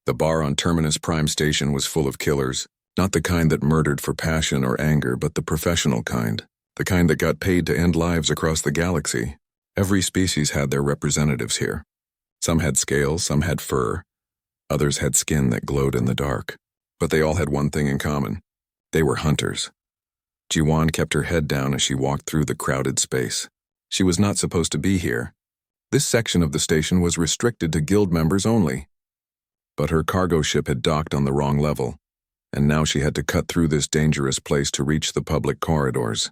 The bar on Terminus Prime Station was full of killers, not the kind that murdered for passion or anger, but the professional kind, the kind that got paid to end lives across the galaxy. Every species had their representatives here. Some had scales, some had fur, others had skin that glowed in the dark. But they all had one thing in common. They were hunters. Jiwan kept her head down as she walked through the crowded space. She was not supposed to be here. This section of the station was restricted to guild members only. But her cargo ship had docked on the wrong level, and now she had to cut through this dangerous place to reach the public corridors.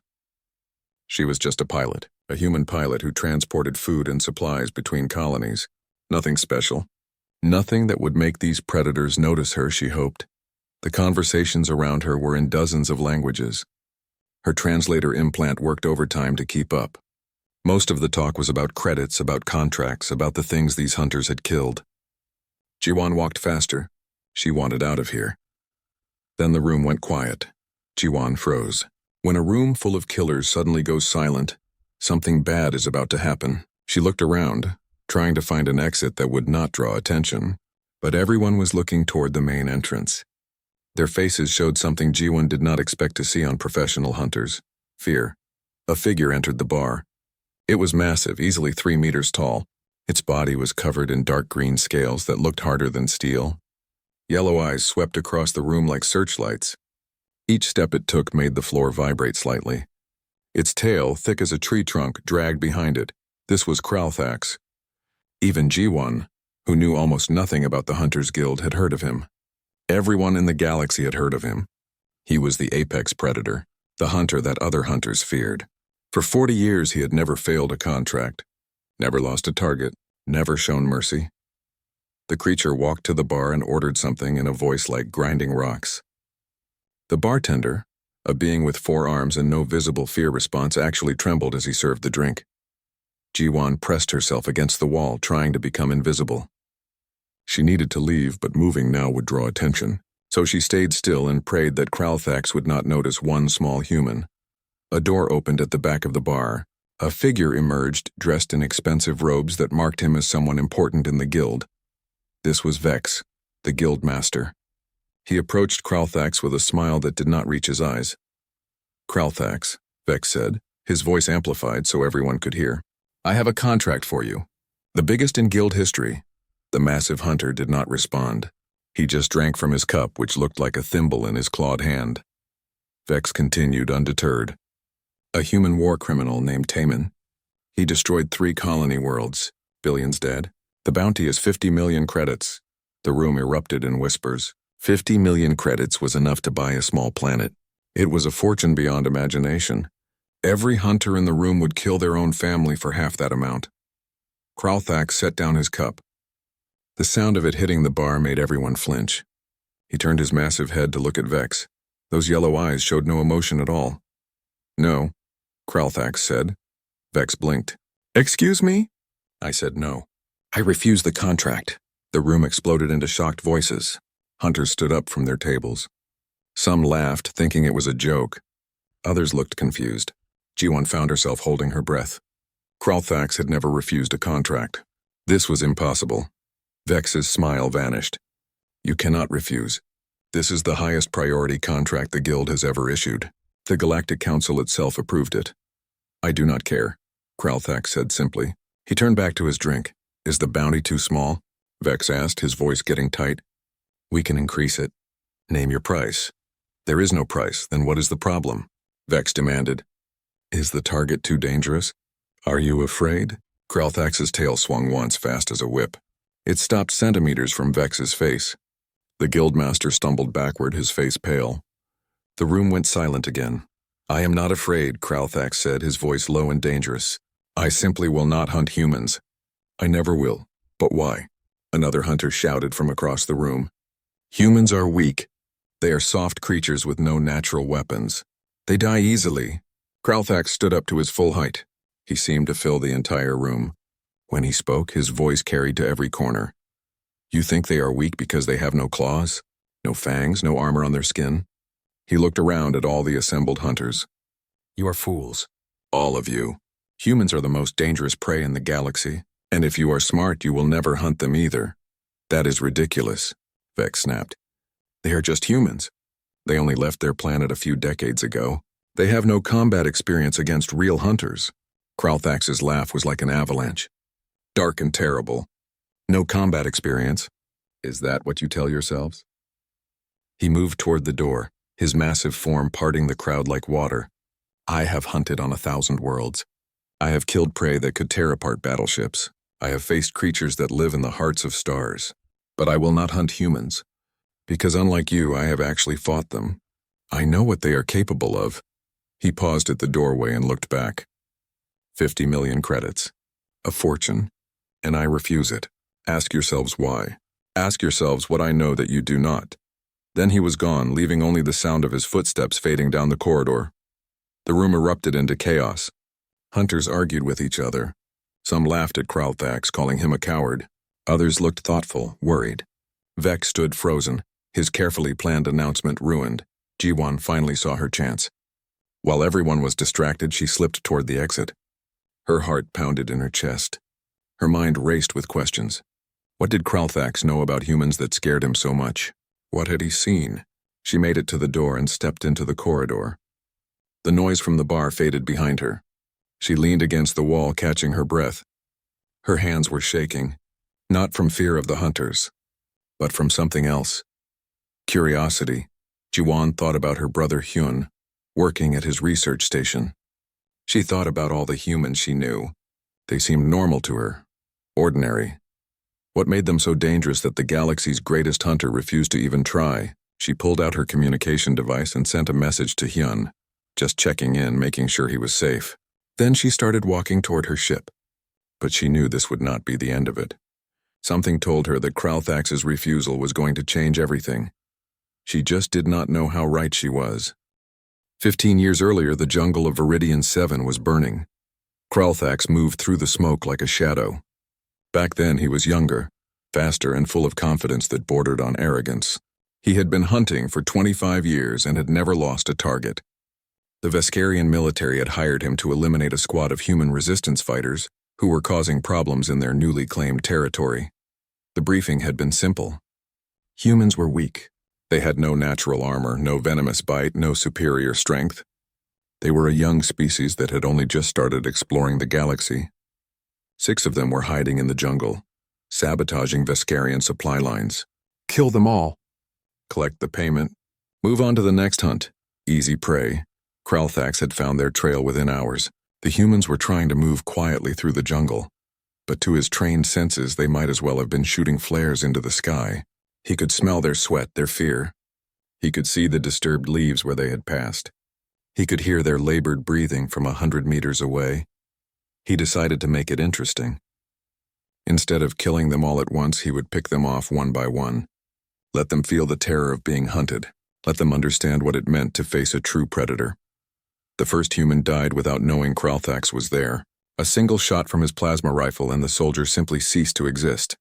She was just a pilot, a human pilot who transported food and supplies between colonies. Nothing special. Nothing that would make these predators notice her, she hoped. The conversations around her were in dozens of languages. Her translator implant worked overtime to keep up. Most of the talk was about credits, about contracts, about the things these hunters had killed. Jiwan walked faster. She wanted out of here. Then the room went quiet. Jiwan froze. When a room full of killers suddenly goes silent, something bad is about to happen. She looked around, trying to find an exit that would not draw attention, but everyone was looking toward the main entrance. Their faces showed something Jiwan did not expect to see on professional hunters: fear. A figure entered the bar. It was massive, easily 3 meters tall. Its body was covered in dark green scales that looked harder than steel. Yellow eyes swept across the room like searchlights. Each step it took made the floor vibrate slightly. Its tail, thick as a tree trunk, dragged behind it. This was Kralthax. Even Jiwan, who knew almost nothing about the Hunters Guild, had heard of him. Everyone in the galaxy had heard of him. He was the apex predator, the hunter that other hunters feared. For 40 years he had never failed a contract, never lost a target, never shown mercy. The creature walked to the bar and ordered something in a voice like grinding rocks. The bartender, a being with 4 arms and no visible fear response, actually trembled as he served the drink. Jiwan pressed herself against the wall, trying to become invisible. She needed to leave, but moving now would draw attention, so she stayed still and prayed that Kralthax would not notice one small human. A door opened at the back of the bar. A figure emerged, dressed in expensive robes that marked him as someone important in the guild. This was Vex, the guild master. He approached Kralthax with a smile that did not reach his eyes. "Kralthax," Vex said, his voice amplified so everyone could hear. "I have a contract for you. The biggest in guild history." The massive hunter did not respond. He just drank from his cup, which looked like a thimble in his clawed hand. Vex continued, undeterred. "A human war criminal named Taman. He destroyed 3 colony worlds, billions dead. The bounty is 50 million credits." The room erupted in whispers. 50 million credits was enough to buy a small planet. It was a fortune beyond imagination. Every hunter in the room would kill their own family for half that amount. Kralthax set down his cup. The sound of it hitting the bar made everyone flinch. He turned his massive head to look at Vex. Those yellow eyes showed no emotion at all. "No," Kralthax said. Vex blinked. "Excuse me?" I said no. "I refuse the contract." The room exploded into shocked voices. Hunters stood up from their tables. Some laughed, thinking it was a joke. Others looked confused. Jiwan found herself holding her breath. Kralthax had never refused a contract. This was impossible. Vex's smile vanished. "You cannot refuse. This is the highest priority contract the guild has ever issued. The Galactic Council itself approved it." "I do not care," Kralthax said simply. He turned back to his drink. "Is the bounty too small?" Vex asked, his voice getting tight. "We can increase it. Name your price." "There is no price. Then what is the problem?" Vex demanded. "Is the target too dangerous? Are you afraid?" Kralthax's tail swung once, fast as a whip. It stopped centimeters from Vex's face. The guildmaster stumbled backward, his face pale. The room went silent again. "I am not afraid," Kralthax said, his voice low and dangerous. "I simply will not hunt humans. I never will. But why?" Another hunter shouted from across the room. "Humans are weak. They are soft creatures with no natural weapons. They die easily." Kralthax stood up to his full height. He seemed to fill the entire room. When he spoke, his voice carried to every corner. "You think they are weak because they have no claws? No fangs, no armor on their skin?" He looked around at all the assembled hunters. "You are fools. All of you. Humans are the most dangerous prey in the galaxy, and if you are smart, you will never hunt them either. That is ridiculous. Vex snapped. They are just humans. They only left their planet a few decades ago. They have no combat experience against real hunters. Kralthax's laugh was like an avalanche. Dark and terrible. No combat experience. Is that what you tell yourselves? He moved toward the door, his massive form parting the crowd like water. I have hunted on 1,000 worlds. I have killed prey that could tear apart battleships. I have faced creatures that live in the hearts of stars. But I will not hunt humans. Because unlike you, I have actually fought them. I know what they are capable of. He paused at the doorway and looked back. 50 million credits. A fortune. And I refuse it. Ask yourselves why. Ask yourselves what I know that you do not. Then he was gone, leaving only the sound of his footsteps fading down the corridor. The room erupted into chaos. Hunters argued with each other. Some laughed at Kralthax, calling him a coward. Others looked thoughtful, worried. Vex stood frozen, his carefully planned announcement ruined. Jiwan finally saw her chance. While everyone was distracted, she slipped toward the exit. Her heart pounded in her chest. Her mind raced with questions. What did Kralthax know about humans that scared him so much? What had he seen? She made it to the door and stepped into the corridor. The noise from the bar faded behind her. She leaned against the wall, catching her breath. Her hands were shaking, not from fear of the hunters, but from something else. Curiosity. Jiwan thought about her brother Hyun, working at his research station. She thought about all the humans she knew. They seemed normal to her, ordinary. What made them so dangerous that the galaxy's greatest hunter refused to even try? She pulled out her communication device and sent a message to Hyun, just checking in, making sure he was safe. Then she started walking toward her ship. But she knew this would not be the end of it. Something told her that Kralthax's refusal was going to change everything. She just did not know how right she was. 15 years earlier, the jungle of Viridian 7 was burning. Kralthax moved through the smoke like a shadow. Back then, he was younger, faster, and full of confidence that bordered on arrogance. He had been hunting for 25 years and had never lost a target. The Veskarian military had hired him to eliminate a squad of human resistance fighters who were causing problems in their newly claimed territory. The briefing had been simple. Humans were weak. They had no natural armor, no venomous bite, no superior strength. They were a young species that had only just started exploring the galaxy. 6 of them were hiding in the jungle, sabotaging Veskarian supply lines. Kill them all. Collect the payment. Move on to the next hunt. Easy prey. Kralthax had found their trail within hours. The humans were trying to move quietly through the jungle, but to his trained senses they might as well have been shooting flares into the sky. He could smell their sweat, their fear. He could see the disturbed leaves where they had passed. He could hear their labored breathing from 100 meters away. He decided to make it interesting. Instead of killing them all at once, he would pick them off one by one. Let them feel the terror of being hunted. Let them understand what it meant to face a true predator. The first human died without knowing Kralthax was there. A single shot from his plasma rifle and the soldier simply ceased to exist.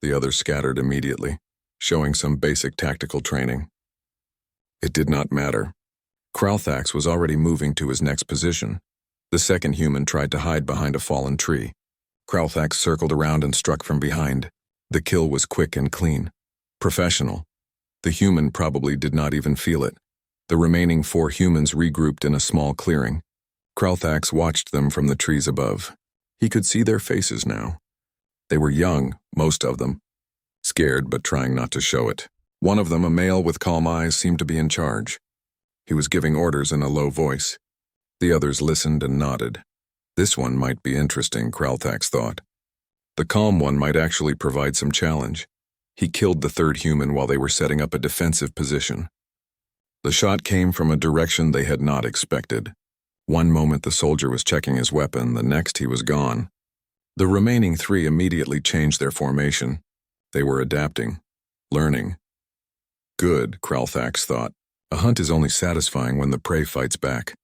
The others scattered immediately, showing some basic tactical training. It did not matter. Kralthax was already moving to his next position. The second human tried to hide behind a fallen tree. Kralthax circled around and struck from behind. The kill was quick and clean. Professional. The human probably did not even feel it. The remaining 4 humans regrouped in a small clearing. Kralthax watched them from the trees above. He could see their faces now. They were young, most of them. Scared but trying not to show it. One of them, a male with calm eyes, seemed to be in charge. He was giving orders in a low voice. The others listened and nodded. This one might be interesting, Kralthax thought. The calm one might actually provide some challenge. He killed the third human while they were setting up a defensive position. The shot came from a direction they had not expected. One moment the soldier was checking his weapon, the next he was gone. The remaining 3 immediately changed their formation. They were adapting, learning. Good, Kralthax thought. A hunt is only satisfying when the prey fights back.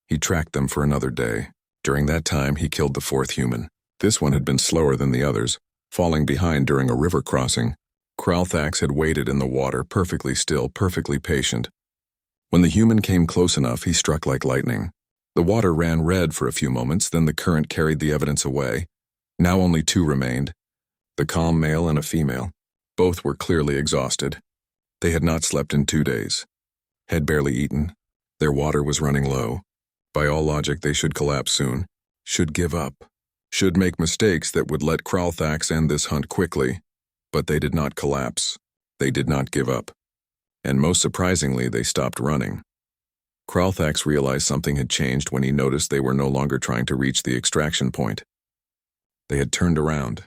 He tracked them for another day. During that time, he killed the 4th human. This one had been slower than the others, falling behind during a river crossing. Kralthax had waited in the water, perfectly still, perfectly patient. When the human came close enough, he struck like lightning. The water ran red for a few moments, then the current carried the evidence away. Now only 2 remained, the calm male and a female. Both were clearly exhausted. They had not slept in 2 days, had barely eaten. Their water was running low. By all logic, they should collapse soon, should give up, should make mistakes that would let Kralthax end this hunt quickly. But they did not collapse. They did not give up. And most surprisingly, they stopped running. Kralthax realized something had changed when he noticed they were no longer trying to reach the extraction point. They had turned around.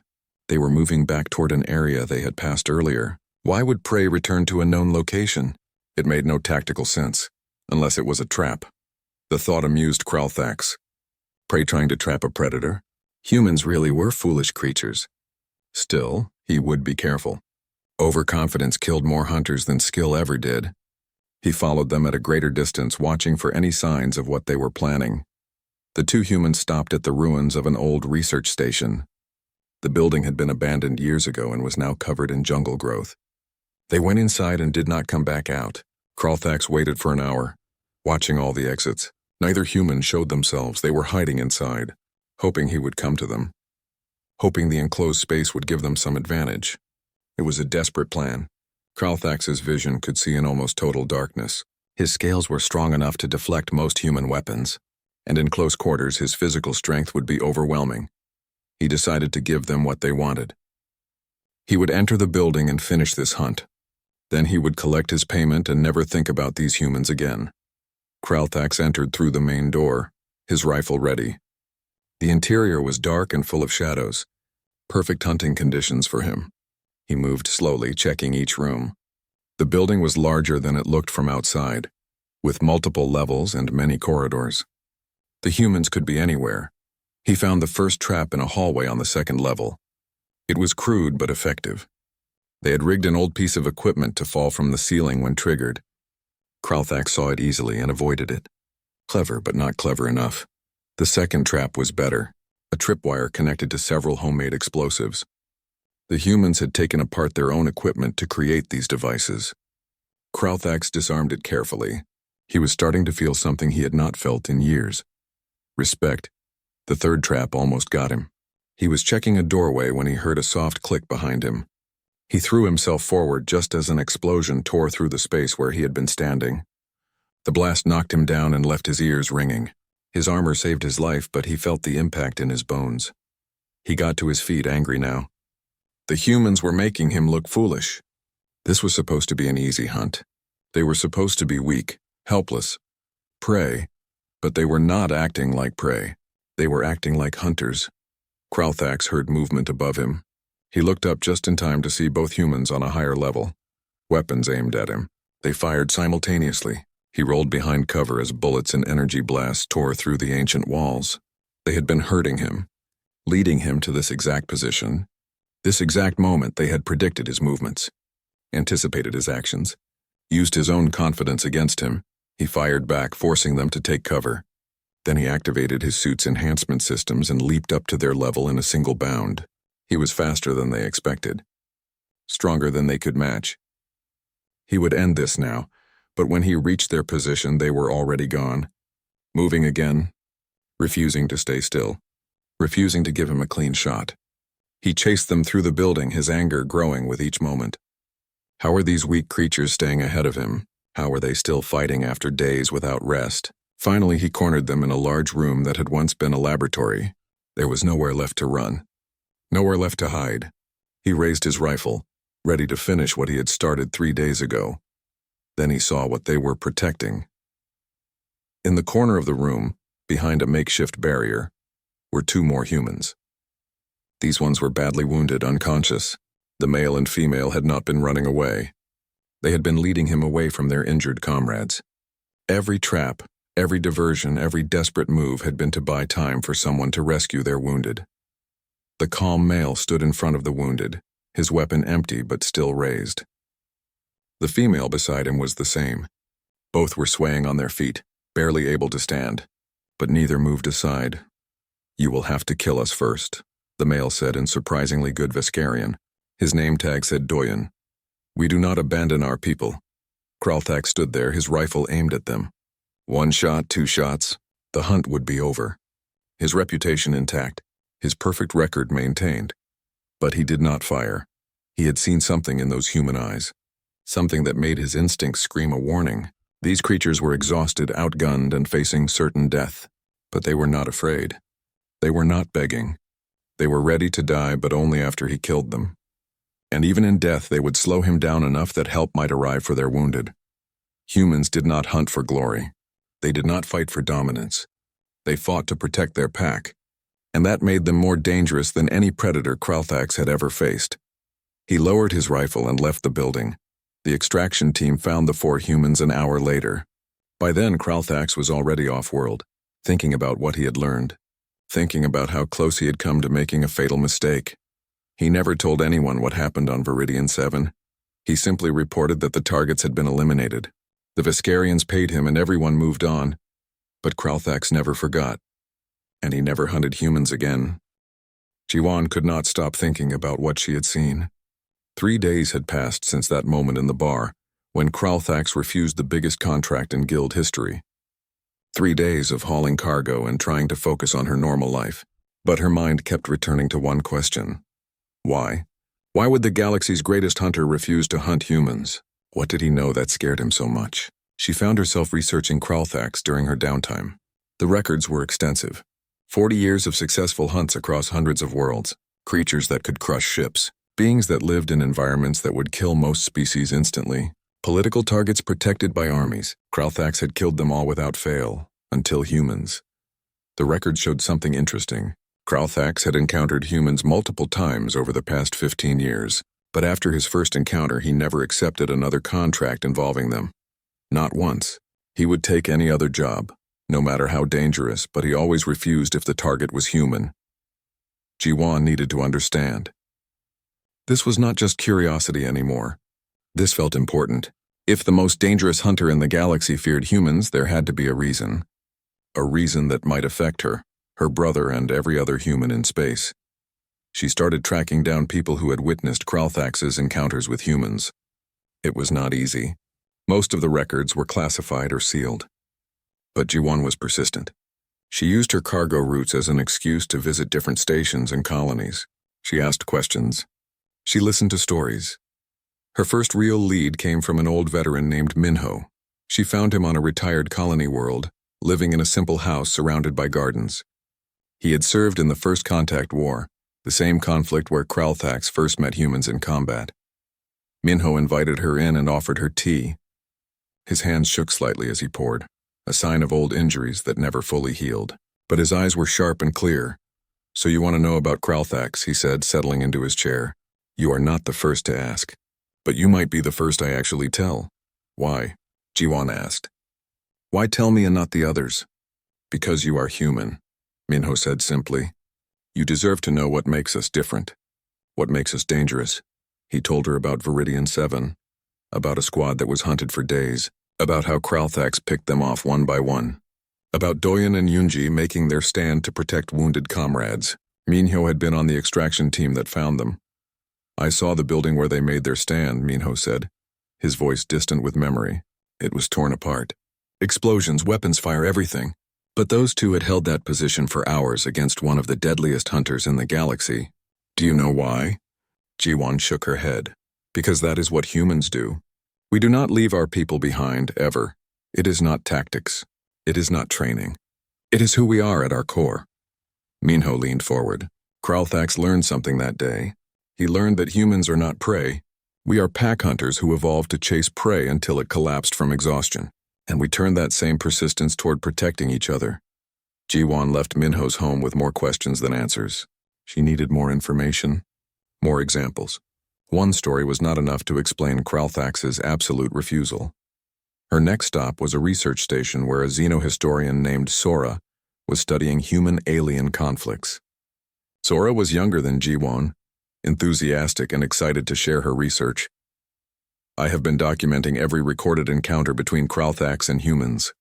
They were moving back toward an area they had passed earlier. Why would prey return to a known location? It made no tactical sense, unless it was a trap. The thought amused Kralthax. Prey trying to trap a predator? Humans really were foolish creatures. Still, he would be careful. Overconfidence killed more hunters than skill ever did. He followed them at a greater distance, watching for any signs of what they were planning. The two humans stopped at the ruins of an old research station. The building had been abandoned years ago and was now covered in jungle growth. They went inside and did not come back out. Kralthax waited for an hour, watching all the exits. Neither human showed themselves. They were hiding inside, hoping he would come to them, hoping the enclosed space would give them some advantage. It was a desperate plan. Kralthax's vision could see in almost total darkness. His scales were strong enough to deflect most human weapons, and in close quarters his physical strength would be overwhelming. He decided to give them what they wanted. He would enter the building and finish this hunt. Then he would collect his payment and never think about these humans again. Kralthax entered through the main door, his rifle ready. The interior was dark and full of shadows, perfect hunting conditions for him. He moved slowly, checking each room. The building was larger than it looked from outside, with multiple levels and many corridors. The humans could be anywhere. He found the first trap in a hallway on the second level. It was crude but effective. They had rigged an old piece of equipment to fall from the ceiling when triggered. Kralthax saw it easily and avoided it. Clever, but not clever enough. The second trap was better, a tripwire connected to several homemade explosives. The humans had taken apart their own equipment to create these devices. Kralthax disarmed it carefully. He was starting to feel something he had not felt in years. Respect. The third trap almost got him. He was checking a doorway when he heard a soft click behind him. He threw himself forward just as an explosion tore through the space where he had been standing. The blast knocked him down and left his ears ringing. His armor saved his life, but he felt the impact in his bones. He got to his feet, angry now. The humans were making him look foolish. This was supposed to be an easy hunt. They were supposed to be weak, helpless, prey, but they were not acting like prey. They were acting like hunters. Kralthax heard movement above him. He looked up just in time to see both humans on a higher level. Weapons aimed at him. They fired simultaneously. He rolled behind cover as bullets and energy blasts tore through the ancient walls. They had been hurting him, leading him to this exact position. This exact moment they had predicted his movements, anticipated his actions, used his own confidence against him. He fired back, forcing them to take cover. Then he activated his suit's enhancement systems and leaped up to their level in a single bound. He was faster than they expected, stronger than they could match. He would end this now, but when he reached their position, they were already gone, moving again, refusing to stay still, refusing to give him a clean shot. He chased them through the building, his anger growing with each moment. How were these weak creatures staying ahead of him? How were they still fighting after days without rest? Finally, he cornered them in a large room that had once been a laboratory. There was nowhere left to run, nowhere left to hide. He raised his rifle, ready to finish what he had started 3 days ago. Then he saw what they were protecting. In the corner of the room, behind a makeshift barrier, were 2 more humans. These ones were badly wounded, unconscious. The male and female had not been running away. They had been leading him away from their injured comrades. Every trap, every diversion, every desperate move had been to buy time for someone to rescue their wounded. The calm male stood in front of the wounded, his weapon empty but still raised. The female beside him was the same. Both were swaying on their feet, barely able to stand, but neither moved aside. "You will have to kill us first," the male said in surprisingly good Veskarian. His name tag said Doyen. "We do not abandon our people." Kralthax stood there, his rifle aimed at them. 1 shot, 2 shots, the hunt would be over. His reputation intact, his perfect record maintained. But he did not fire. He had seen something in those human eyes, something that made his instincts scream a warning. These creatures were exhausted, outgunned, and facing certain death. But they were not afraid. They were not begging. They were ready to die, but only after he killed them. And even in death, they would slow him down enough that help might arrive for their wounded. Humans did not hunt for glory. They did not fight for dominance. They fought to protect their pack. And that made them more dangerous than any predator Kralthax had ever faced. He lowered his rifle and left the building. The extraction team found the 4 humans an hour later. By then, Kralthax was already off-world, thinking about what he had learned, thinking about how close he had come to making a fatal mistake. He never told anyone what happened on Viridian 7. He simply reported that the targets had been eliminated. The Viscarians paid him and everyone moved on. But Kralthax never forgot. And he never hunted humans again. Jiwan could not stop thinking about what she had seen. 3 days had passed since that moment in the bar, when Kralthax refused the biggest contract in guild history. 3 days of hauling cargo and trying to focus on her normal life. But her mind kept returning to one question. Why? Why would the galaxy's greatest hunter refuse to hunt humans? What did he know that scared him so much? She found herself researching Kralthax during her downtime. The records were extensive. 40 years of successful hunts across hundreds of worlds, creatures that could crush ships, beings that lived in environments that would kill most species instantly, political targets protected by armies. Kralthax had killed them all without fail, until humans. The record showed something interesting. Kralthax had encountered humans multiple times over the past 15 years, but after his first encounter he never accepted another contract involving them. Not once. He would take any other job, no matter how dangerous, but he always refused if the target was human. Jiwan needed to understand. This was not just curiosity anymore. This felt important. If the most dangerous hunter in the galaxy feared humans, there had to be a reason. A reason that might affect her, her brother, and every other human in space. She started tracking down people who had witnessed Kralthax's encounters with humans. It was not easy. Most of the records were classified or sealed. But Jiwan was persistent. She used her cargo routes as an excuse to visit different stations and colonies. She asked questions. She listened to stories. Her first real lead came from an old veteran named Minho. She found him on a retired colony world, living in a simple house surrounded by gardens. He had served in the First Contact War, the same conflict where Kralthax first met humans in combat. Minho invited her in and offered her tea. His hands shook slightly as he poured, a sign of old injuries that never fully healed. But his eyes were sharp and clear. "So you want to know about Kralthax," he said, settling into his chair. "You are not the first to ask. But you might be the first I actually tell." "Why?" Jiwan asked. "Why tell me and not the others?" "Because you are human," Minho said simply. "You deserve to know what makes us different, what makes us dangerous." He told her about Viridian 7, about a squad that was hunted for days, about how Kralthax picked them off one by one, about Doyen and Yunji making their stand to protect wounded comrades. Minho had been on the extraction team that found them. "I saw the building where they made their stand," Minho said, his voice distant with memory. "It was torn apart. Explosions, weapons fire, everything. But those two had held that position for hours against one of the deadliest hunters in the galaxy. Do you know why?" Jiwan shook her head. "Because that is what humans do. We do not leave our people behind, ever. It is not tactics. It is not training. It is who we are at our core." Minho leaned forward. "Kralthax learned something that day. He learned that humans are not prey. We are pack hunters who evolved to chase prey until it collapsed from exhaustion. And we turned that same persistence toward protecting each other." Jiwan left Minho's home with more questions than answers. She needed more information, more examples. One story was not enough to explain Kralthax's absolute refusal. Her next stop was a research station where a xenohistorian named Sora was studying human-alien conflicts. Sora was younger than Jiwan, enthusiastic and excited to share her research. "I have been documenting every recorded encounter between Kralthax and humans,"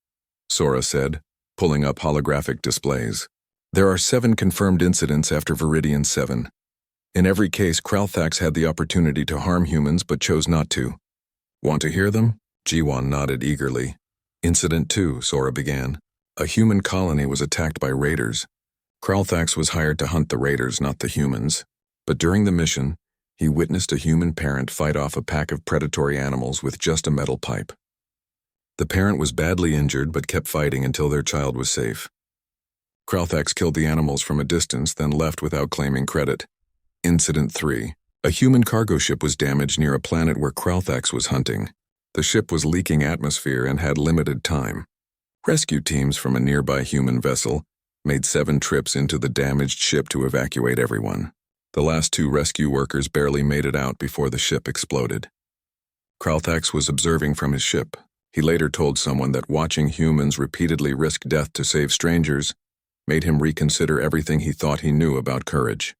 Sora said, pulling up holographic displays. "There are 7 confirmed incidents after Viridian 7. In every case, Kralthax had the opportunity to harm humans but chose not to." "Want to hear them?" Jiwan nodded eagerly. "Incident 2, Sora began. A human colony was attacked by raiders. Kralthax was hired to hunt the raiders, not the humans. But during the mission, He witnessed a human parent fight off a pack of predatory animals with just a metal pipe. The parent was badly injured but kept fighting until their child was safe. Kralthax killed the animals from a distance, then left without claiming credit. Incident 3. A human cargo ship was damaged near a planet where Kralthax was hunting. The ship was leaking atmosphere and had limited time. Rescue teams from a nearby human vessel made 7 trips into the damaged ship to evacuate everyone. The last 2 rescue workers barely made it out before the ship exploded. Kralthax was observing from his ship. He later told someone that watching humans repeatedly risk death to save strangers made him reconsider everything he thought he knew about courage.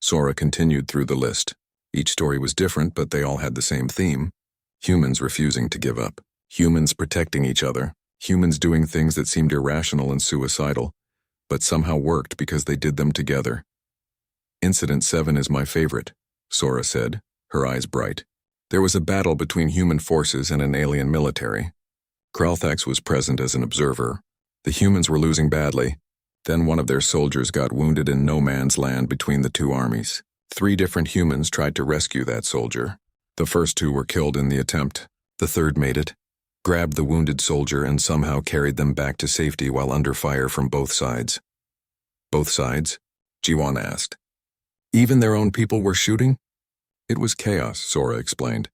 Sora continued through the list. Each story was different, but they all had the same theme: humans refusing to give up, humans protecting each other, humans doing things that seemed irrational and suicidal, but somehow worked because they did them together. Incident 7 is my favorite, Sora said, her eyes bright. There was a battle between human forces and an alien military. Kralthax was present as an observer. The humans were losing badly. Then one of their soldiers got wounded in no man's land between the 2 armies. 3 different humans tried to rescue that soldier. The first 2 were killed in the attempt. The third made it, grabbed the wounded soldier and somehow carried them back to safety while under fire from both sides. Both sides? Jiwan asked. Even their own people were shooting? It was chaos, Sora explained.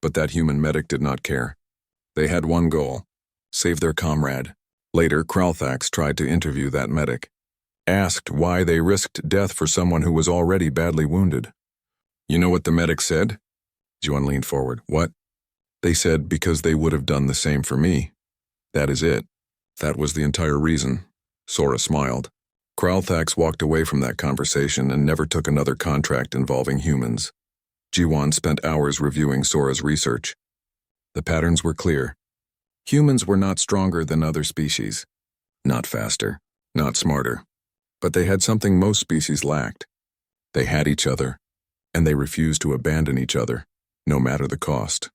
But that human medic did not care. They had one goal: save their comrade. Later, Kralthax tried to interview that medic. Asked why they risked death for someone who was already badly wounded. You know what the medic said? Jiwan leaned forward. What? They said because they would have done the same for me. That is it. That was the entire reason. Sora smiled. Kralthax walked away from that conversation and never took another contract involving humans. Jiwan spent hours reviewing Sora's research. The patterns were clear. Humans were not stronger than other species. Not faster. Not smarter. But they had something most species lacked. They had each other, and they refused to abandon each other, no matter the cost.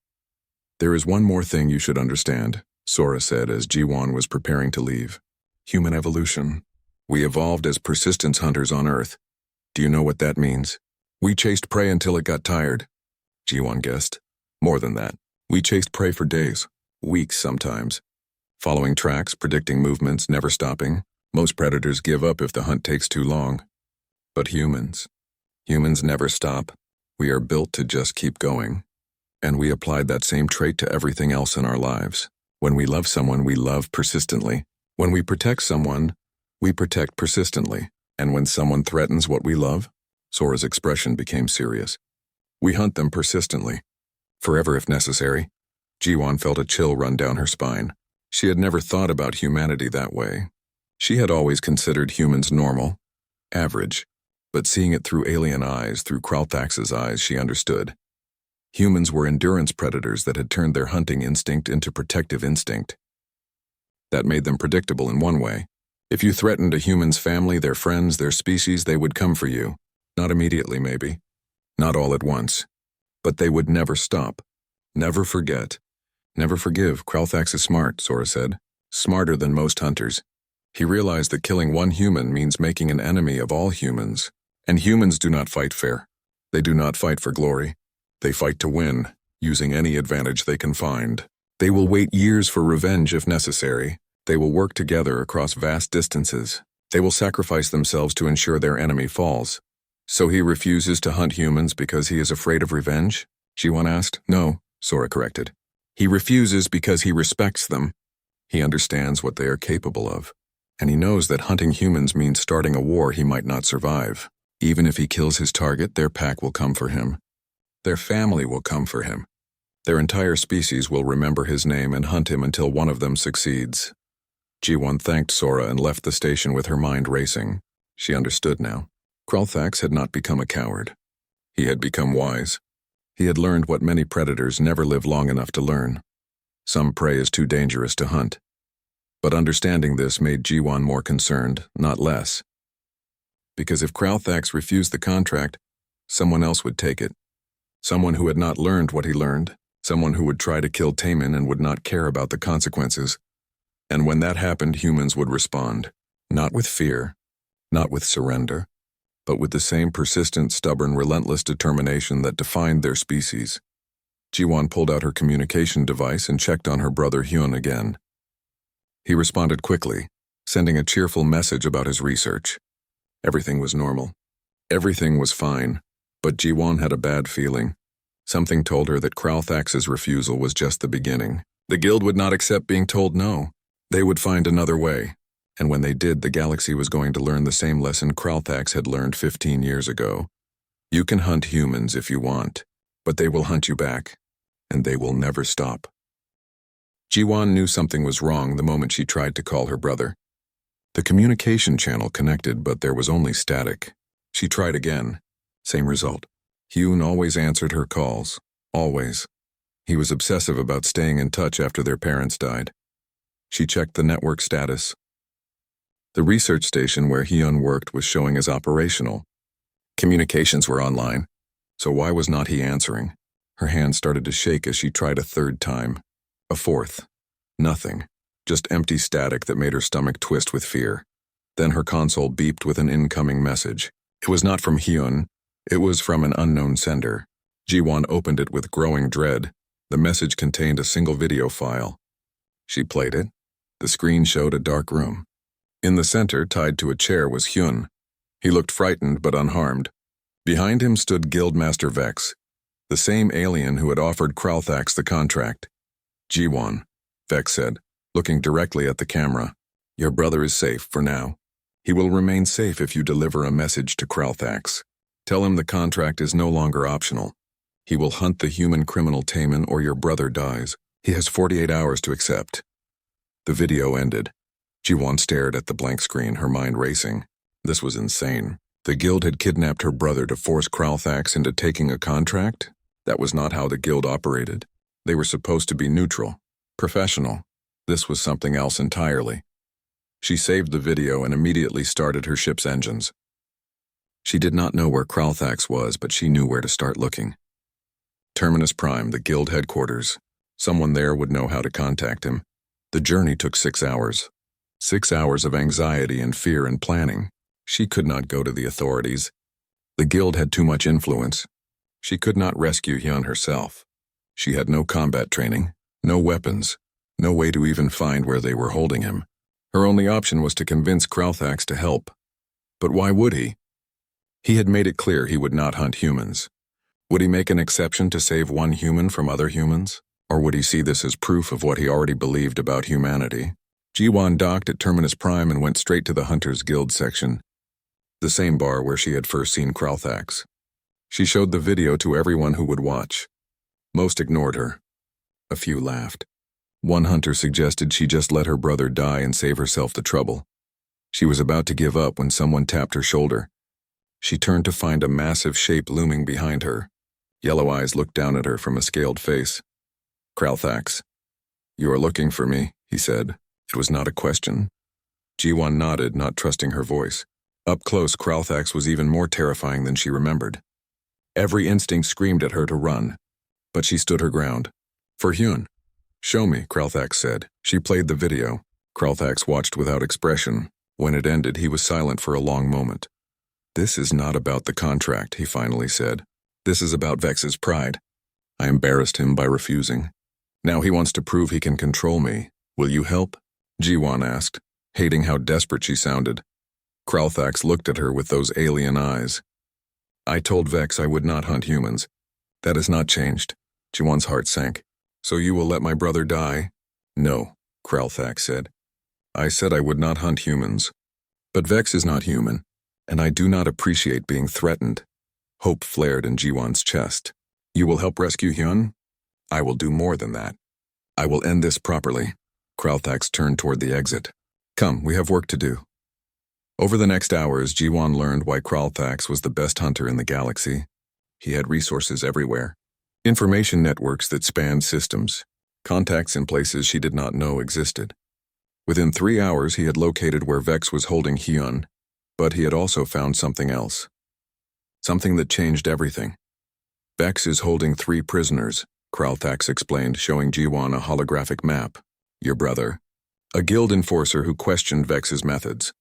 There is one more thing you should understand, Sora said as Jiwan was preparing to leave. Human evolution. We evolved as persistence hunters on Earth. Do you know what that means? We chased prey until it got tired. Jiwan guessed. More than that. We chased prey for days, weeks sometimes. Following tracks, predicting movements, never stopping. Most predators give up if the hunt takes too long. But humans never stop. We are built to just keep going. And we applied that same trait to everything else in our lives. When we love someone, we love persistently. When we protect someone, we protect persistently. And when someone threatens what we love, Sora's expression became serious. We hunt them persistently. Forever if necessary. Jiwan felt a chill run down her spine. She had never thought about humanity that way. She had always considered humans normal, average, but seeing it through alien eyes, through Kralthax's eyes, she understood. Humans were endurance predators that had turned their hunting instinct into protective instinct. That made them predictable in one way. If you threatened a human's family, their friends, their species, they would come for you. Not immediately, maybe. Not all at once. But they would never stop. Never forget. Never forgive. Kralthax is smart, Sora said. Smarter than most hunters. He realized that killing one human means making an enemy of all humans. And humans do not fight fair. They do not fight for glory. They fight to win, using any advantage they can find. They will wait years for revenge if necessary. They will work together across vast distances. They will sacrifice themselves to ensure their enemy falls. So he refuses to hunt humans because he is afraid of revenge? Jiwan asked. No, Sora corrected. He refuses because he respects them. He understands what they are capable of. And he knows that hunting humans means starting a war he might not survive. Even if he kills his target, their pack will come for him. Their family will come for him. Their entire species will remember his name and hunt him until one of them succeeds. Jiwan thanked Sora and left the station with her mind racing. She understood now. Kralthax had not become a coward. He had become wise. He had learned what many predators never live long enough to learn. Some prey is too dangerous to hunt. But understanding this made Jiwan more concerned, not less. Because if Kralthax refused the contract, someone else would take it. Someone who had not learned what he learned. Someone who would try to kill Taemin and would not care about the consequences. And when that happened, humans would respond. Not with fear. Not with surrender. but with the same persistent, stubborn, relentless determination that defined their species. Jiwon pulled out her communication device and checked on her brother Hyun again. He responded quickly, sending a cheerful message about his research. Everything was normal. Everything was fine, but Jiwon had a bad feeling. Something told her that Kralthax's refusal was just the beginning. The guild would not accept being told no. They would find another way, and when they did, the galaxy was going to learn the same lesson Kralthax had learned 15 years ago. You can hunt humans if you want, but they will hunt you back, and they will never stop. Jiwon knew something was wrong the moment she tried to call her brother. The communication channel connected, but there was only static. She tried again. Same result. Hyun always answered her calls. Always. He was obsessive about staying in touch after their parents died. She checked the network status. The research station where Hyun worked was showing as operational. Communications were online, so why was not he answering? Her hand started to shake as she tried a third time. A fourth. Nothing. Just empty static that made her stomach twist with fear. Then her console beeped with an incoming message. It was not from Hyun. It was from an unknown sender. Jiwon opened it with growing dread. The message contained a single video file. She played it. The screen showed a dark room. In the center, tied to a chair, was Hyun. He looked frightened but unharmed. Behind him stood Guildmaster Vex, the same alien who had offered Kralthax the contract. Jiwon, Vex said, looking directly at the camera. Your brother is safe for now. He will remain safe if you deliver a message to Kralthax. Tell him the contract is no longer optional. He will hunt the human criminal Taemin or your brother dies. He has 48 hours to accept. The video ended. Jiwon stared at the blank screen, her mind racing. This was insane. The guild had kidnapped her brother to force Kralthax into taking a contract? That was not how the guild operated. They were supposed to be neutral, professional. This was something else entirely. She saved the video and immediately started her ship's engines. She did not know where Kralthax was, but she knew where to start looking. Terminus Prime, the guild headquarters. Someone there would know how to contact him. The journey took 6 hours. 6 hours of anxiety and fear and planning. She could not go to the authorities. The guild had too much influence. She could not rescue Hyun herself. She had no combat training, no weapons, no way to even find where they were holding him. Her only option was to convince Kralthax to help. But why would he? He had made it clear he would not hunt humans. Would he make an exception to save one human from other humans? Or would he see this as proof of what he already believed about humanity? Jiwon docked at Terminus Prime and went straight to the Hunters Guild section, the same bar where she had first seen Kralthax. She showed the video to everyone who would watch. Most ignored her. A few laughed. One hunter suggested she just let her brother die and save herself the trouble. She was about to give up when someone tapped her shoulder. She turned to find a massive shape looming behind her. Yellow eyes looked down at her from a scaled face. Kralthax. You are looking for me, he said. It was not a question. Jiwon nodded, not trusting her voice. Up close, Kralthax was even more terrifying than she remembered. Every instinct screamed at her to run, but she stood her ground. For Hyun. Show me, Kralthax said. She played the video. Kralthax watched without expression. When it ended, he was silent for a long moment. This is not about the contract, he finally said. This is about Vex's pride. I embarrassed him by refusing. Now he wants to prove he can control me. Will you help? Jiwon asked, hating how desperate she sounded. Kralthax looked at her with those alien eyes. I told Vex I would not hunt humans. That has not changed. Jiwon's heart sank. So you will let my brother die? No, Kralthax said. I said I would not hunt humans. But Vex is not human, and I do not appreciate being threatened. Hope flared in Jiwon's chest. You will help rescue Hyun? I will do more than that. I will end this properly. Kralthax turned toward the exit. Come, we have work to do. Over the next hours, Jiwon learned why Kralthax was the best hunter in the galaxy. He had resources everywhere. Information networks that spanned systems. Contacts in places she did not know existed. Within 3 hours, he had located where Vex was holding Hyun, but he had also found something else. Something that changed everything. Vex is holding 3 prisoners, Kralthax explained, showing Jiwon a holographic map. Your brother. A guild enforcer who questioned Vex's methods.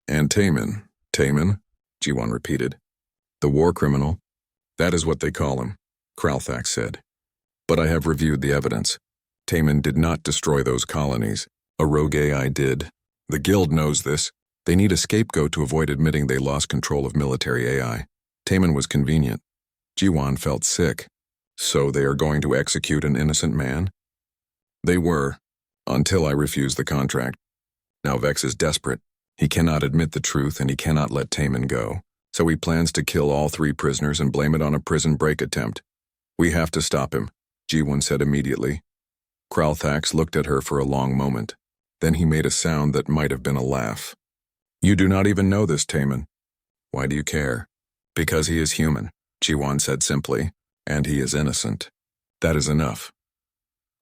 And Taemin. Taemin? Jiwan repeated. The war criminal? That is what they call him, Kralthax said. But I have reviewed the evidence. Taman did not destroy those colonies. A rogue AI did. The Guild knows this. They need a scapegoat to avoid admitting they lost control of military AI. Taman was convenient. Jiwan felt sick. So they are going to execute an innocent man? They were, until I refused the contract. Now Vex is desperate. He cannot admit the truth and he cannot let Taman go. So he plans to kill all 3 prisoners and blame it on a prison break attempt. We have to stop him, Jiwan said immediately. Kralthax looked at her for a long moment. Then he made a sound that might have been a laugh. You do not even know this, Taman. Why do you care? Because he is human, Jiwan said simply, and he is innocent. That is enough.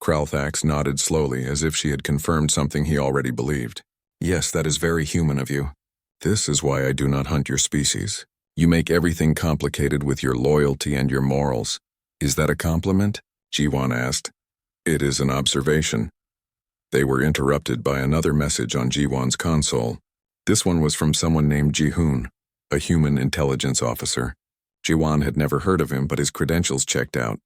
Kralthax nodded slowly as if she had confirmed something he already believed. Yes, that is very human of you. This is why I do not hunt your species. You make everything complicated with your loyalty and your morals. Is that a compliment? Jiwan asked. It is an observation. They were interrupted by another message on Jiwan's console. This one was from someone named Jihoon, a human intelligence officer. Jiwan had never heard of him, but his credentials checked out.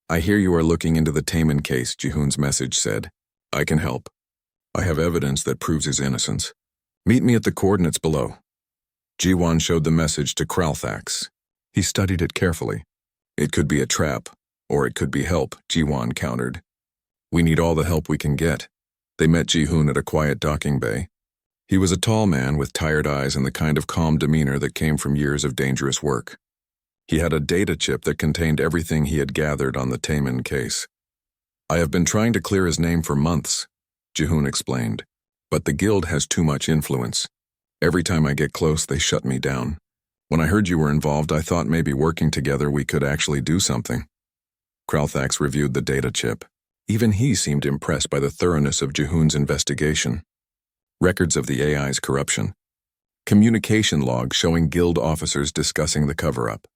I hear you are looking into the Taman case, Jihoon's message said. I can help. I have evidence that proves his innocence. Meet me at the coordinates below. Jiwan showed the message to Kralthax. He studied it carefully. It could be a trap, or it could be help, Jiwan countered. We need all the help we can get. They met Jihoon at a quiet docking bay. He was a tall man with tired eyes and the kind of calm demeanor that came from years of dangerous work. He had a data chip that contained everything he had gathered on the Taman case. I have been trying to clear his name for months, Jihoon explained, but the Guild has too much influence. Every time I get close, they shut me down. When I heard you were involved, I thought maybe working together we could actually do something. Kralthax reviewed the data chip. Even he seemed impressed by the thoroughness of Jihoon's investigation. Records of the AI's corruption. Communication logs showing Guild officers discussing the cover-up.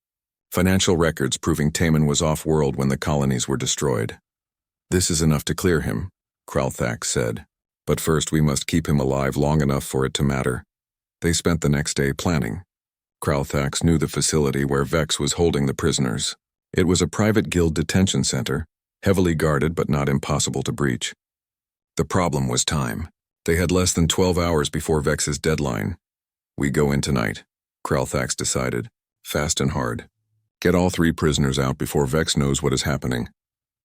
Financial records proving Taman was off-world when the colonies were destroyed. This is enough to clear him, Kralthax said. But first we must keep him alive long enough for it to matter. They spent the next day planning. Kralthax knew the facility where Vex was holding the prisoners. It was a private Guild detention center, heavily guarded but not impossible to breach. The problem was time. They had less than 12 hours before Vex's deadline. We go in tonight, Kralthax decided, fast and hard. Get all 3 prisoners out before Vex knows what is happening.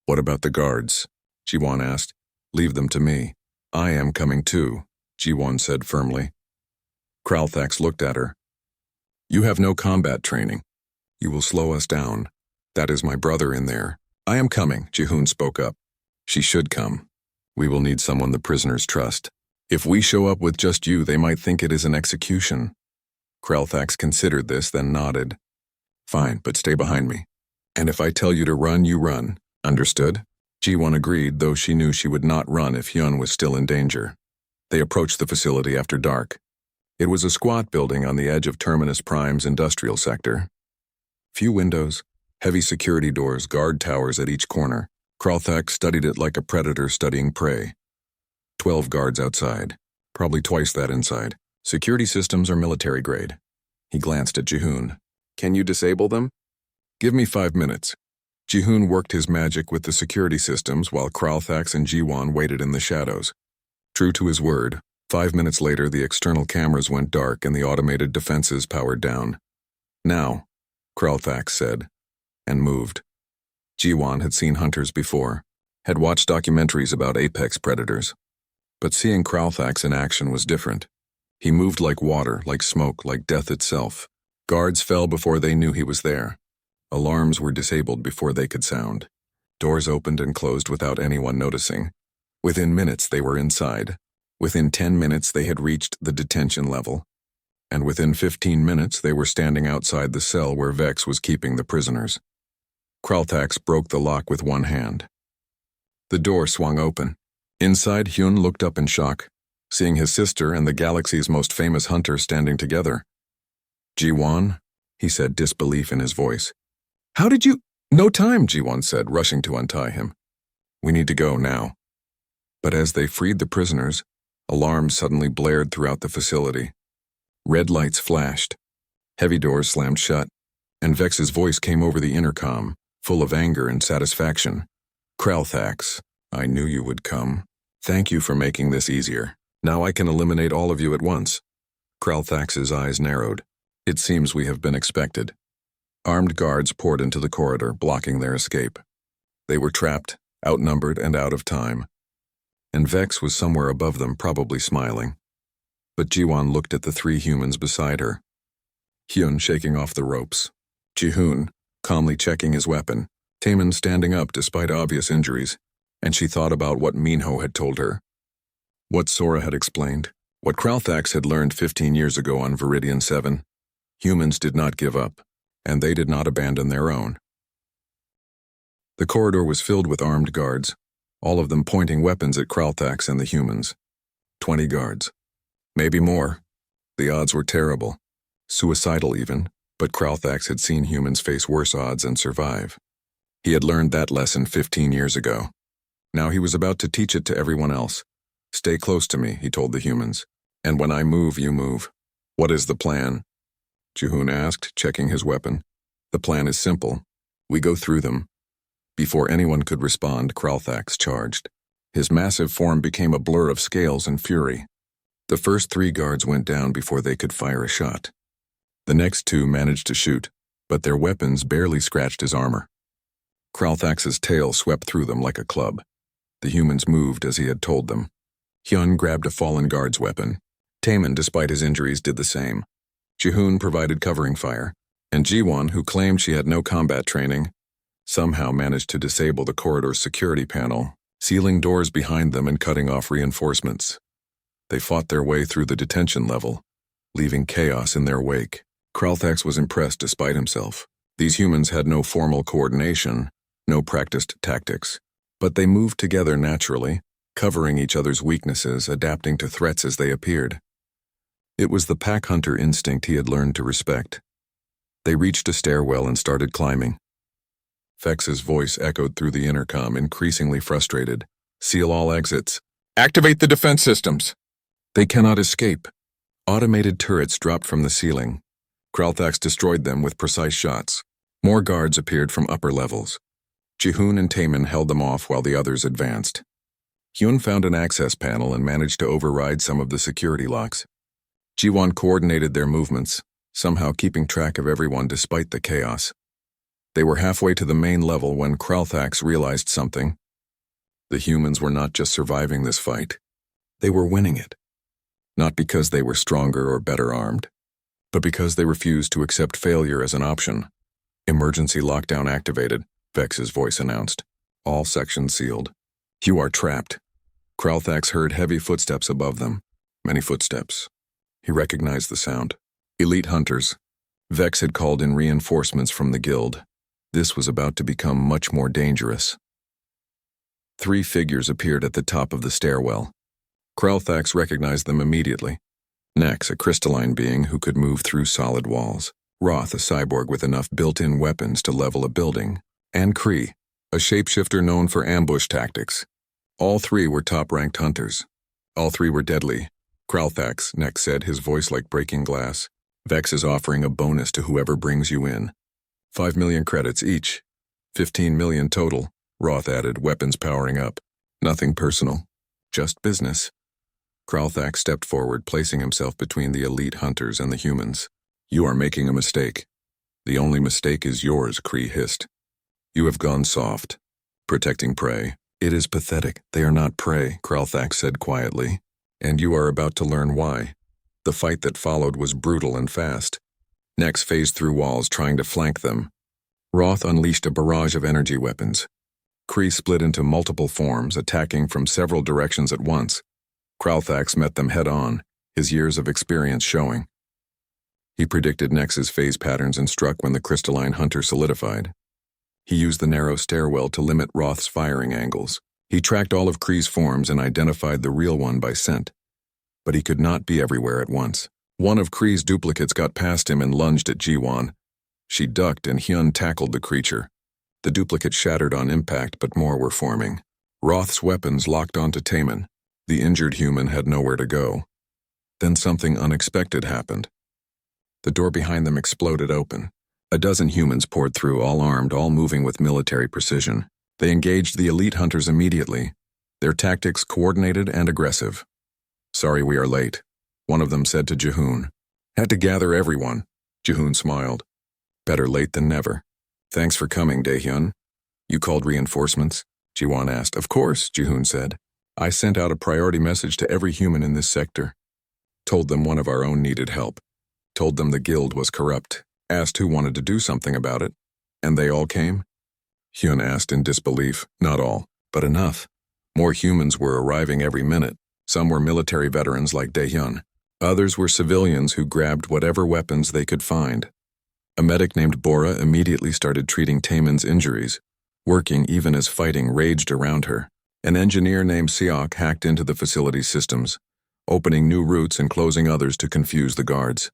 What about the guards? Jiwan asked. Leave them to me. I am coming too, Jiwan said firmly. Kralthax looked at her. You have no combat training. You will slow us down. That is my brother in there. I am coming, Jihoon spoke up. She should come. We will need someone the prisoners trust. If we show up with just you, they might think it is an execution. Kralthax considered this, then nodded. Fine, but stay behind me. And if I tell you to run, you run. Understood? Jiwan agreed, though she knew she would not run if Hyun was still in danger. They approached the facility after dark. It was a squat building on the edge of Terminus Prime's industrial sector. Few windows, heavy security doors, guard towers at each corner. Kralthax studied it like a predator studying prey. 12 guards outside, probably twice that inside. Security systems are military grade. He glanced at Jihoon. Can you disable them? Give me 5 minutes. Jihoon worked his magic with the security systems while Kralthax and Jiwan waited in the shadows. True to his word, 5 minutes later the external cameras went dark and the automated defenses powered down. Now, Kralthax said, and moved. Jiwan had seen hunters before, had watched documentaries about apex predators. But seeing Kralthax in action was different. He moved like water, like smoke, like death itself. Guards fell before they knew he was there. Alarms were disabled before they could sound. Doors opened and closed without anyone noticing. Within minutes they were inside. Within 10 minutes they had reached the detention level. And within 15 minutes they were standing outside the cell where Vex was keeping the prisoners. Kralthax broke the lock with one hand. The door swung open. Inside, Hyun looked up in shock, seeing his sister and the galaxy's most famous hunter standing together. Jiwan, he said, disbelief in his voice. How did you— No time, Jiwan said, rushing to untie him. We need to go now. But as they freed the prisoners, alarms suddenly blared throughout the facility. Red lights flashed. Heavy doors slammed shut, and Vex's voice came over the intercom, full of anger and satisfaction. Kralthax, I knew you would come. Thank you for making this easier. Now I can eliminate all of you at once. Kralthax's eyes narrowed. It seems we have been expected. Armed guards poured into the corridor, blocking their escape. They were trapped, outnumbered, and out of time. And Vex was somewhere above them, probably smiling. But Jiwon looked at the three humans beside her. Hyun shaking off the ropes. Jihoon, calmly checking his weapon. Taemin standing up despite obvious injuries. And she thought about what Minho had told her. What Sora had explained. What Kralthax had learned 15 years ago on Viridian 7. Humans did not give up, and they did not abandon their own. The corridor was filled with armed guards, all of them pointing weapons at Kralthax and the humans. 20 guards. Maybe more. The odds were terrible. Suicidal even, but Kralthax had seen humans face worse odds and survive. He had learned that lesson 15 years ago. Now he was about to teach it to everyone else. Stay close to me, he told the humans. And when I move, you move. What is the plan? Jihoon asked, checking his weapon. The plan is simple. We go through them. Before anyone could respond, Kralthax charged. His massive form became a blur of scales and fury. The first 3 guards went down before they could fire a shot. The next 2 managed to shoot, but their weapons barely scratched his armor. Kralthax's tail swept through them like a club. The humans moved as he had told them. Hyun grabbed a fallen guard's weapon. Taemin, despite his injuries, did the same. Jihoon provided covering fire, and Jiwon, who claimed she had no combat training, somehow managed to disable the corridor's security panel, sealing doors behind them and cutting off reinforcements. They fought their way through the detention level, leaving chaos in their wake. Kralthax was impressed despite himself. These humans had no formal coordination, no practiced tactics, but they moved together naturally, covering each other's weaknesses, adapting to threats as they appeared. It was the pack hunter instinct he had learned to respect. They reached a stairwell and started climbing. Vex's voice echoed through the intercom, increasingly frustrated. Seal all exits. Activate the defense systems. They cannot escape. Automated turrets dropped from the ceiling. Kralthax destroyed them with precise shots. More guards appeared from upper levels. Jihoon and Taemin held them off while the others advanced. Hyun found an access panel and managed to override some of the security locks. Jiwon coordinated their movements, somehow keeping track of everyone despite the chaos. They were halfway to the main level when Kralthax realized something. The humans were not just surviving this fight. They were winning it. Not because they were stronger or better armed, but because they refused to accept failure as an option. Emergency lockdown activated, Vex's voice announced. All sections sealed. You are trapped. Kralthax heard heavy footsteps above them. Many footsteps. He recognized the sound. Elite hunters. Vex had called in reinforcements from the guild. This was about to become much more dangerous. 3 figures appeared at the top of the stairwell. Kralthax recognized them immediately. Nex, a crystalline being who could move through solid walls. Roth, a cyborg with enough built-in weapons to level a building. And Kree, a shapeshifter known for ambush tactics. All 3 were top-ranked hunters. All 3 were deadly. Kralthax, Nex said, his voice like breaking glass. Vex is offering a bonus to whoever brings you in. 5 million credits each. 15 million total, Roth added, weapons powering up. Nothing personal. Just business. Kralthax stepped forward, placing himself between the elite hunters and the humans. You are making a mistake. The only mistake is yours, Kree hissed. You have gone soft. Protecting prey. It is pathetic. They are not prey, Kralthax said quietly. And you are about to learn why. The fight that followed was brutal and fast. Nex phased through walls, trying to flank them. Roth unleashed a barrage of energy weapons. Kree split into multiple forms, attacking from several directions at once. Kralthax met them head-on, his years of experience showing. He predicted Nex's phase patterns and struck when the crystalline hunter solidified. He used the narrow stairwell to limit Roth's firing angles. He tracked all of Kree's forms and identified the real one by scent. But he could not be everywhere at once. One of Kree's duplicates got past him and lunged at Jiwon. She ducked and Hyun tackled the creature. The duplicate shattered on impact, but more were forming. Roth's weapons locked onto Taemin. The injured human had nowhere to go. Then something unexpected happened. The door behind them exploded open. A dozen humans poured through, all armed, all moving with military precision. They engaged the elite hunters immediately, their tactics coordinated and aggressive. "Sorry we are late," one of them said to Jihoon. "Had to gather everyone." Jihoon smiled. "Better late than never." "Thanks for coming, Daehyun." "You called reinforcements?" Jiwon asked. "Of course," Jihoon said. "I sent out a priority message to every human in this sector. Told them one of our own needed help. Told them the guild was corrupt. Asked who wanted to do something about it. And they all came?" Hyun asked in disbelief. "Not all, but enough. More humans were arriving every minute. Some were military veterans like Daehyun. Others were civilians who grabbed whatever weapons they could find. A medic named Bora immediately started treating Taemin's injuries, working even as fighting raged around her. An engineer named Seok hacked into the facility's systems, opening new routes and closing others to confuse the guards.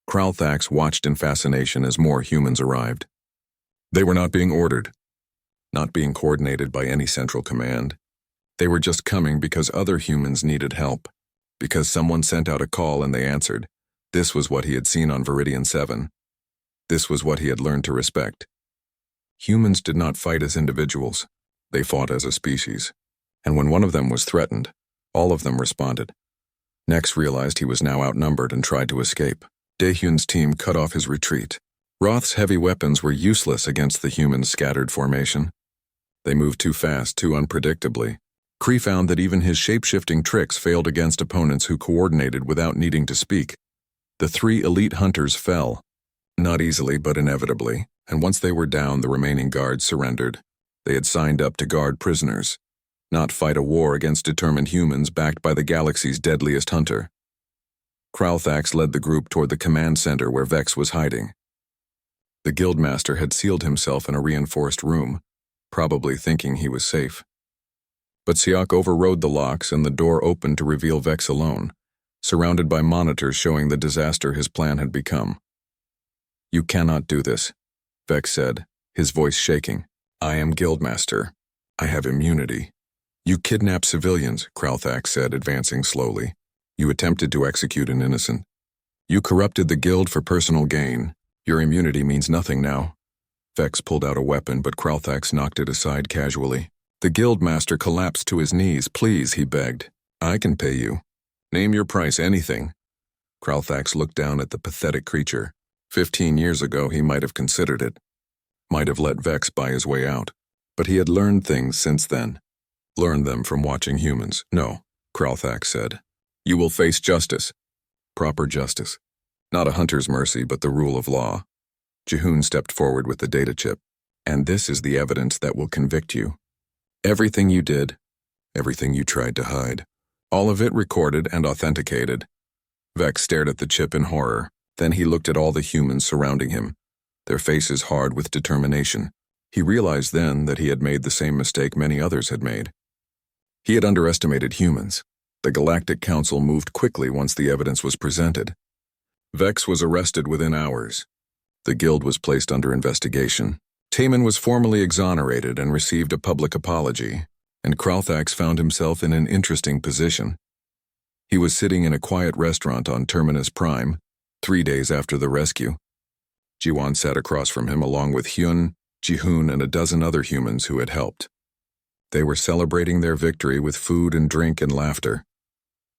Kralthax watched in fascination as more humans arrived. They were not being ordered, not being coordinated by any central command. They were just coming because other humans needed help, because someone sent out a call and they answered. This was what he had seen on Viridian 7. This was what he had learned to respect. Humans did not fight as individuals. They fought as a species. And when one of them was threatened, all of them responded. Nex realized he was now outnumbered and tried to escape. Daehyun's team cut off his retreat. Roth's heavy weapons were useless against the humans' scattered formation. They moved too fast, too unpredictably. Kree found that even his shape-shifting tricks failed against opponents who coordinated without needing to speak. The 3 elite hunters fell. Not easily, but inevitably, and once they were down, the remaining guards surrendered. They had signed up to guard prisoners, not fight a war against determined humans backed by the galaxy's deadliest hunter. Kralthax led the group toward the command center where Vex was hiding. The guildmaster had sealed himself in a reinforced room, probably thinking he was safe. But Seok overrode the locks and the door opened to reveal Vex alone, surrounded by monitors showing the disaster his plan had become. "You cannot do this," Vex said, his voice shaking. "I am guildmaster. I have immunity." "You kidnapped civilians," Kralthax said, advancing slowly. "You attempted to execute an innocent. You corrupted the guild for personal gain. Your immunity means nothing now." Vex pulled out a weapon, but Kralthax knocked it aside casually. The guildmaster collapsed to his knees. "Please," he begged. "I can pay you. Name your price, anything." Kralthax looked down at the pathetic creature. 15 years ago, he might have considered it. Might have let Vex buy his way out. But he had learned things since then. Learned them from watching humans. "No," Kralthax said. "You will face justice. Proper justice. Not a hunter's mercy, but the rule of law." Jihoon stepped forward with the data chip. "And this is the evidence that will convict you. Everything you did, everything you tried to hide. All of it recorded and authenticated." Vex stared at the chip in horror. Then he looked at all the humans surrounding him, their faces hard with determination. He realized then that he had made the same mistake many others had made. He had underestimated humans. The Galactic Council moved quickly once the evidence was presented. Vex was arrested within hours. The guild was placed under investigation. Taemin was formally exonerated and received a public apology, and Kralthax found himself in an interesting position. He was sitting in a quiet restaurant on Terminus Prime, 3 days after the rescue. Jiwon sat across from him along with Hyun, Jihoon, and a dozen other humans who had helped. They were celebrating their victory with food and drink and laughter.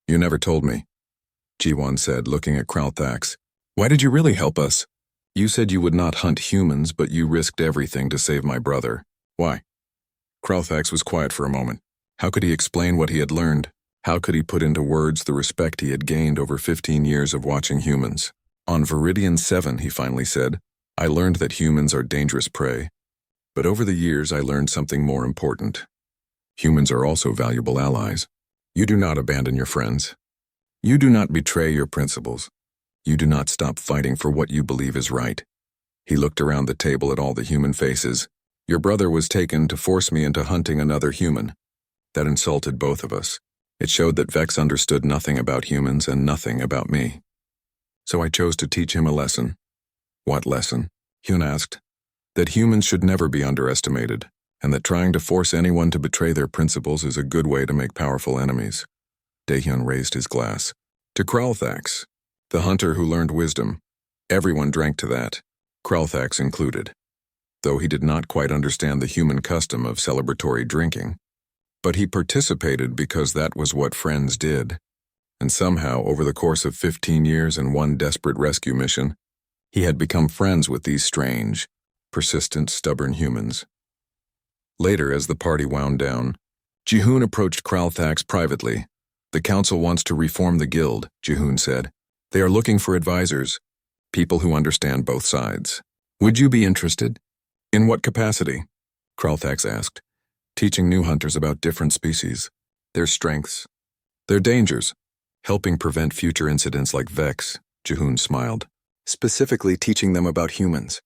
"You never told me," Jiwon said, looking at Kralthax. "Why did you really help us? You said you would not hunt humans, but you risked everything to save my brother. Why?" Kralthax was quiet for a moment. How could he explain what he had learned? How could he put into words the respect he had gained over 15 years of watching humans? "On Viridian 7, he finally said, "I learned that humans are dangerous prey. But over the years, I learned something more important. Humans are also valuable allies. You do not abandon your friends. You do not betray your principles. You do not stop fighting for what you believe is right." He looked around the table at all the human faces. "Your brother was taken to force me into hunting another human. That insulted both of us. It showed that Vex understood nothing about humans and nothing about me. So I chose to teach him a lesson." "What lesson?" Hyun asked. "That humans should never be underestimated, and that trying to force anyone to betray their principles is a good way to make powerful enemies." Daehyun raised his glass. "To Kralthax, The hunter who learned wisdom. Everyone drank to that, Kralthax included, though he did not quite understand the human custom of celebratory drinking. But he participated because that was what friends did. And somehow, over the course of 15 years and one desperate rescue mission, he had become friends with these strange, persistent, stubborn humans. Later, as the party wound down, Jihoon approached Kralthax privately. "The council wants to reform the guild," Jihoon said. "They are looking for advisors, people who understand both sides. Would you be interested?" "In what capacity?" Kralthax asked. "Teaching new hunters about different species, their strengths, their dangers, helping prevent future incidents like Vex," Jihoon smiled. "Specifically teaching them about humans.